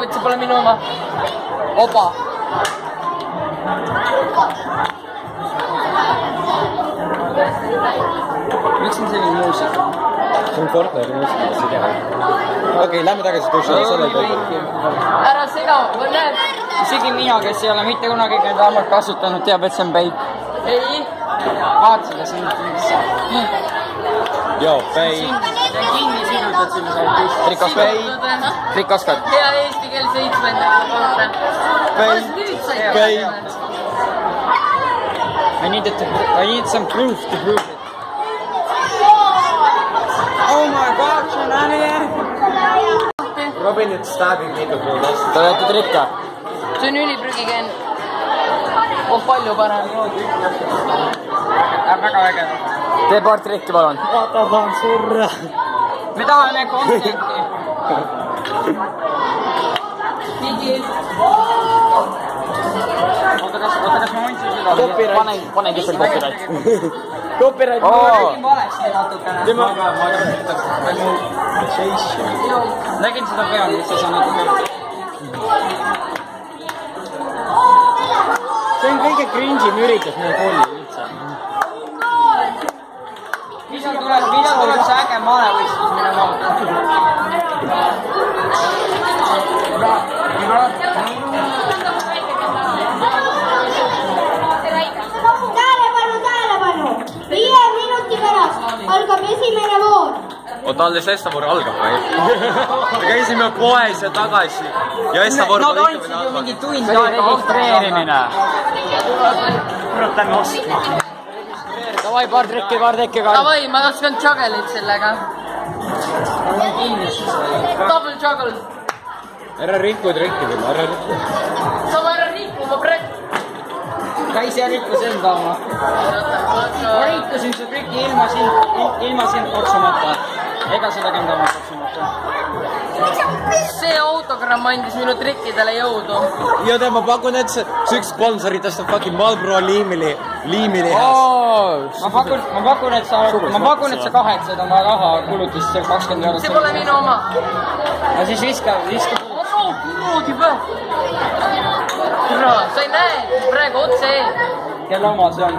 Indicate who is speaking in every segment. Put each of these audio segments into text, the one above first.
Speaker 1: soovid, see pole minu oma. Oba. Miks on selline muusika?
Speaker 2: See on Fortnite'i muusika, mis ei tea. Okei, lähme tagasi duši.
Speaker 1: Ära sega, näed. Isegi mina, kes ei ole mitte kunagi käinud ammalt kasutanud, teab, et see on peik. Ei. Vaat seda siin.
Speaker 2: Joo, pei.
Speaker 1: Kinni sidutad sinna saad.
Speaker 2: Trikas pei. Trikas ka.
Speaker 1: Hea eesti keel 7.
Speaker 2: Pei. I need some proof to prove it.
Speaker 1: Oh my god, see on ääne.
Speaker 2: Robin nüüd staabib mikrofoni vastu.
Speaker 3: Te olete trikka?
Speaker 1: See on üliprügigen. On palju parem. Väga vägev.
Speaker 3: Tee paar trikki, palun.
Speaker 2: Ta tahan surra.
Speaker 1: Me tahame contenti. Nigi. Oota, kas ma mõtlesin seda?
Speaker 3: Pane kipel copyright.
Speaker 2: Copyright.
Speaker 1: Ma räägin valesti natukene. Nägin seda peal, mis sa natuke.
Speaker 2: See on kõige cringe'im üritus meie koolil üldse.
Speaker 1: Millal tuleb see äge maalevõistlus mine
Speaker 4: Tähelepanu! 5 minuti pärast algab esimene voor.
Speaker 2: Oota, alles Estavoor algab või? Me käisime poes ja tagasi. Ja Estavoor
Speaker 1: Nad andsid ju mingi tund
Speaker 3: See oli registreerimine.
Speaker 2: Kurat, lähme ostma.
Speaker 3: Davai, paar trikki.
Speaker 1: Davai, ma oskan juggelit sellega. Double juggle.
Speaker 2: Ära rikku trikki või, ära rikku.
Speaker 1: Sa ma ära rikku, ma praegu. Käis ja rikkus enda oma. Ma rikkusin su trikki ilma sind koksumata. Ega seda kanda oma koksumata. See autogramm andis minu trikkidele jõudu.
Speaker 2: Ja te, ma pakun, et see üks sponsori tõstab fucking Marlboro liimili
Speaker 1: Ma pakun, et sa kahetsed oma raha kulutist seal 20 eurot. See pole minu oma. No siis viska. Kuradi pä. Sa ei näe praegu otse eel. Kelle oma see on?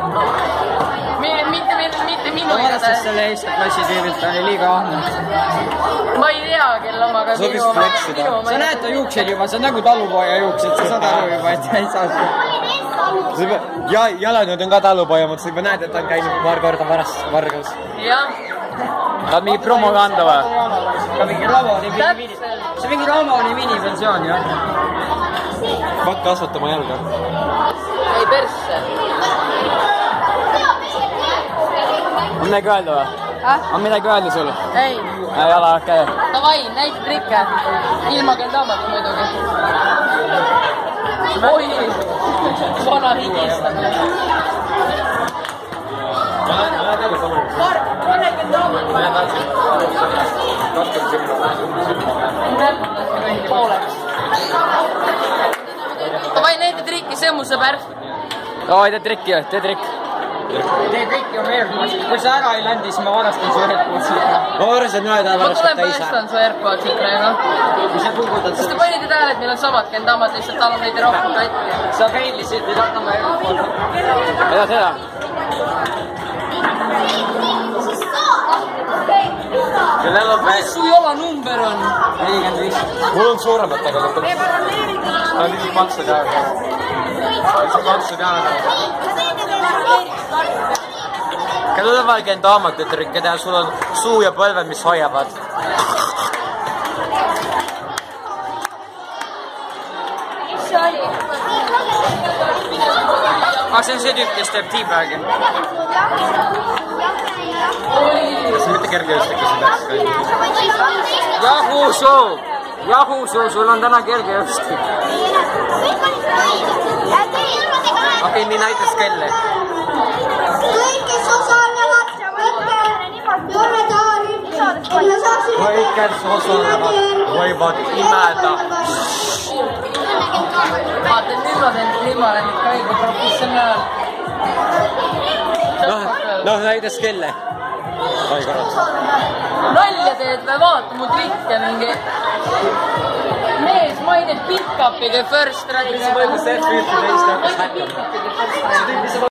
Speaker 1: Mitte minu igatahes. Vaadates selle Eesti klassitüübilt oli liiga ahne. Ma ei tea, kelle oma, aga minu oma. Sa näed ta juuksed juba, see on nagu talupoja juuksed, sa saad aru juba, et ei saa seda.
Speaker 2: Ja jalanõud on ka talupoja, mutta sa juba näed, et ta on käinud paar korda vargas.
Speaker 1: Jah.
Speaker 3: Tahad mingi promo kanda või?
Speaker 1: Ka mingi see mingi Lamoni minipensioon, jah.
Speaker 2: Hakka kasvatama jalga.
Speaker 1: Ei persse.
Speaker 3: On midagi öelda või? On midagi öelda sulle?
Speaker 1: Ei.
Speaker 3: Ei ole, okei.
Speaker 1: Davai, näita trikke. Ilma kendamata muidugi. Oi, vana higistamine. Pane kendamata. Pooleks. Davai, näita trikki, see on mu sõber.
Speaker 3: Davai, tee trikki, tee trikk.
Speaker 1: Tee trikki on AirPodsid. Kui sa ära ei ländi, siis ma varastan su AirPodsid.
Speaker 2: Ma varasin ühed
Speaker 1: Ma tulen päästan su AirPodsid praegu.
Speaker 2: Kui sa puhutad
Speaker 1: Kas te panite tähele, et meil on samad kendamad, lihtsalt tal on veidi rohkem katki? Sa feilisid, nüüd hakkame AirPodsid.
Speaker 3: Mida seda?
Speaker 1: Mis su jala number on? 45.
Speaker 2: Mul on suuremad tegelikult. Ta on lihtsalt maksu teada. Lihtsalt maksu teada. Keda on vaja kendamata trikke teha, sul on suu ja põlved, mis hoiavad.
Speaker 1: Mis see oli?
Speaker 3: See on see tüüp, kes teeb teabagi.
Speaker 2: Kas mitte kergejõustikku peaks käima?
Speaker 3: Yahoo show, sul on täna kergejõustik.
Speaker 2: Okei, nii näitas kelle.
Speaker 4: Kõik, kes osalevad, võtke juurde taha rühmi.
Speaker 2: Kõik, kes osalevad, võivad imeda.
Speaker 1: Vaata, nüüd ma olen ikka õige professionaal.
Speaker 2: Noh, näitas kelle. Oi, korraks.
Speaker 1: Nalja teed või vaata mu trikke mingi. Mees, ma ei tee Back-up'i the first strike.
Speaker 2: See, see, see, see, see, see, see, see, see, see, see, see, see,